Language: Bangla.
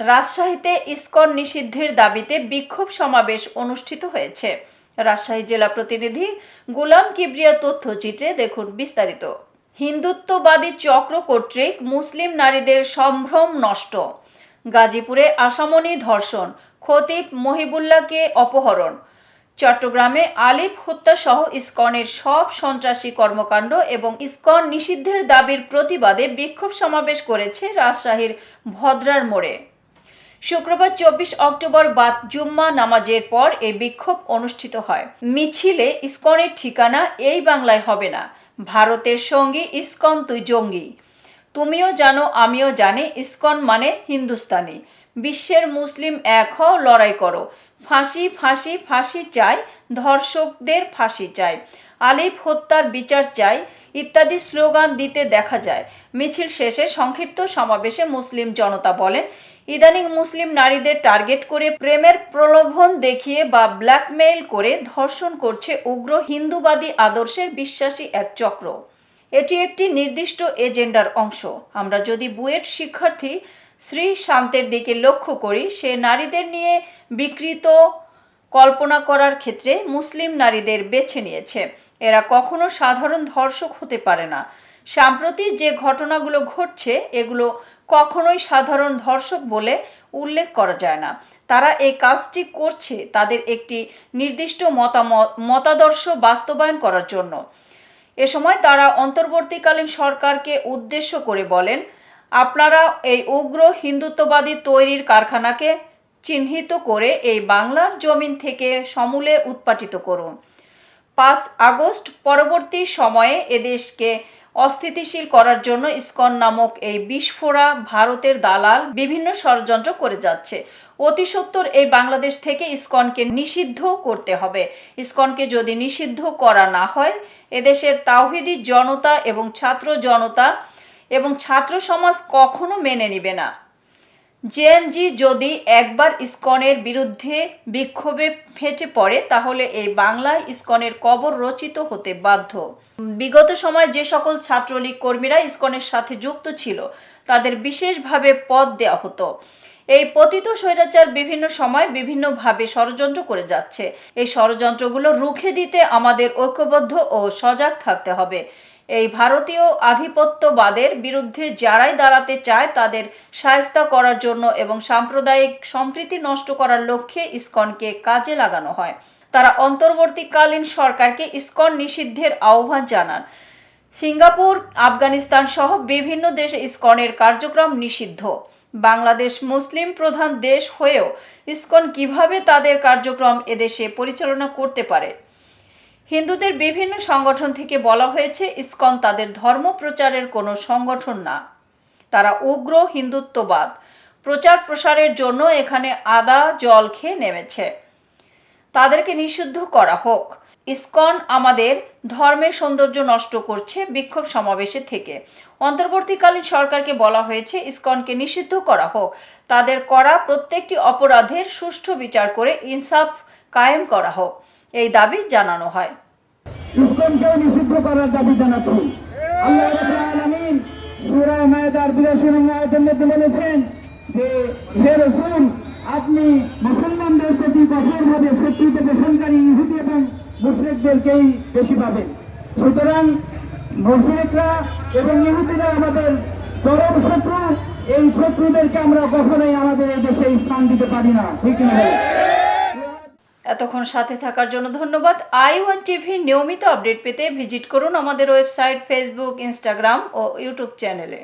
রাজশাহীতে ইসকন নিষিদ্ধের দাবিতে বিক্ষোভ সমাবেশ অনুষ্ঠিত হয়েছে। রাজশাহী জেলা প্রতিনিধি গোলাম কিবরিয়া তথ্যচিত্রে দেখুন বিস্তারিত। হিন্দুত্ববাদী চক্র কর্তৃক মুসলিম নারীদের সম্ভ্রম নষ্ট, গাজীপুরে আসামনি ধর্ষণ, খতিব মহিবুল্লাহকে অপহরণ, চট্টগ্রামে আলিফ হত্যা সহ ইসকনের সব সন্ত্রাসী কর্মকাণ্ড এবং ইসকন নিষিদ্ধের দাবির প্রতিবাদে বিক্ষোভ সমাবেশ করেছে রাজশাহীর ভদ্রার মোড়ে। শুক্রবার 24 অক্টোবর বাদ জুম্মা নামাজের পর এই বিক্ষোভ অনুষ্ঠিত হয়। মিছিলে ইসকনের ঠিকানা এই বাংলায় হবে না, ভারতের সঙ্গী ইসকন তুই জঙ্গি, তুমিও জানো আমিও জানি, ইসকন মানে হিন্দুস্তানি, বিশ্বের মুসলিম এক হও, লড়াই করো, ফাঁসি ফাঁসি ফাঁসি চাই, ধর্ষকদের ফাঁসি চাই, আলিফ হত্যার বিচার চাই ইত্যাদি স্লোগান দিতে দেখা যায়। মিছিল শেষে সংক্ষিপ্ত সমাবেশে মুসলিম জনতা বলেন, ইদানিং মুসলিম নারীদের টার্গেট করে প্রেমের প্রলোভন দেখিয়ে বা ব্ল্যাকমেইল করে ধর্ষণ করছে উগ্র হিন্দুবাদী আদর্শের বিশ্বাসী এক চক্র। এটি একটি নির্দিষ্ট এজেন্ডার অংশ। আমরা যদি বুয়েট শিক্ষার্থী শ্রী শান্তের দিকে লক্ষ্য করি, সে নারীদের নিয়ে বিকৃত কল্পনা করার ক্ষেত্রে মুসলিম নারীদের বেছে নিয়েছে। এরা কখনো সাধারণ ধর্ষক হতে পারে না। সাম্প্রতিক যে ঘটনাগুলো ঘটছে, এগুলো কখনোই সাধারণ ধর্ষক বলে উল্লেখ করা যায় না। তারা এই কাজটি করছে তাদের একটি নির্দিষ্ট মতাদর্শ বাস্তবায়ন করার জন্য। এ সময় তারা অন্তর্বর্তীকালীন সরকারকে উদ্দেশ্য করে বলেন, আপনারা এই উগ্র হিন্দুত্ববাদী তৈরির কারখানাকে চিহ্নিত করে এই বাংলার জমিন থেকে সমূলে উৎপাটিত করুন। 5 আগস্ট পরবর্তী সময়ে এদেশকে অস্থিতিশীল করার জন্য ইসকন নামক এই বিস্ফোরা ভারতের দালাল বিভিন্ন ষড়যন্ত্র করে যাচ্ছে। অতি সত্বর এই বাংলাদেশ থেকে ইসকনকে নিষিদ্ধ করতে হবে। ইসকনকে যদি নিষিদ্ধ করা না হয়, এদেশের তাওহিদি জনতা এবং ছাত্র জনতা এবং ছাত্র সমাজ কখনো মেনে নিবে না। জেএনজি যদি একবার ইসকনের বিরুদ্ধে বিক্ষোভে ফেটে পড়ে, তাহলে এই বাংলায় ইসকনের কবর রচিত হতে বাধ্য। বিগত সময়ে যে সকল ছাত্রলীগ কর্মীরা ইসকনের সাথে যুক্ত ছিল, তাদের বিশেষভাবে পদ দেওয়া হতো। এই পতিত স্বৈরাচার বিভিন্ন সময় বিভিন্নভাবে ষড়যন্ত্র করে যাচ্ছে। এই ষড়যন্ত্রগুলো রুখে দিতে আমাদের ঐক্যবদ্ধ ও সজাগ থাকতে হবে। এই ভারতীয় আধিপত্যবাদের বিরুদ্ধে যারাই দাঁড়াতে চায়, তাদের শায়েস্তা করার জন্য এবং সাম্প্রদায়িক সম্প্রীতি নষ্ট করার লক্ষ্যে ইসকনকে কাজে লাগানো হয়। তারা অন্তর্বর্তীকালীন সরকারকে ইসকন নিষিদ্ধের আহ্বান জানান। সিঙ্গাপুর, আফগানিস্তান সহ বিভিন্ন দেশে ইসকনের কার্যক্রম নিষিদ্ধ। বাংলাদেশ মুসলিম প্রধান দেশ হয়েও ইসকন কিভাবে তাদের কার্যক্রম এদেশে পরিচালনা করতে পারে? হিন্দুদের বিভিন্ন সংগঠন থেকে বলা হয়েছে, ইসকন তাদের ধর্ম প্রচারের কোনো সংগঠন না। তারা উগ্র হিন্দুত্ববাদ প্রচার প্রসারের জন্য এখানে আদা জল খেয়ে নেমেছে। তাদেরকে নিষিদ্ধ করা হোক। ইসকন আমাদের ধর্মের সৌন্দর্য নষ্ট করছে। বিক্ষোভ সমাবেশে থেকে অন্তর্বর্তীকালীন সরকারকে বলা হয়েছে, ইসকনকে নিষিদ্ধ করা হোক। তাদের করা প্রত্যেকটি অপরাধের সুষ্ঠু বিচার করে ইনসাফ কায়েম করা হোক, এই দাবি জানানো হয়। ইসকনকেও নিষিদ্ধ করার দাবি জানাচ্ছি। আল্লাহ রাব্বুল আলামিন সূরা মায়েদার 82 নং আয়াতের মধ্যে বলেছেন যে, হে রাসূল, আপনি মুসলমানদের প্রতি কঠোরভাবে শত্রুতা পোষণকারী ইহুদি এবং মুশরিকদেরকেই বেশি পাবেন। সুতরাং মুশরিকরা এবং ইহুদিরা আমাদের চরম শত্রু। এই শত্রুদেরকে আমরা কখনোই আমাদের এই দেশে স্থান দিতে পারি না, ঠিক না? এতক্ষণ সাথে থাকার জন্য ধন্যবাদ। i1 টিভি নিয়মিত আপডেট পেতে ভিজিট করুন আমাদের ওয়েবসাইট, ফেসবুক, ইনস্টাগ্রাম ও ইউটিউব চ্যানেলে।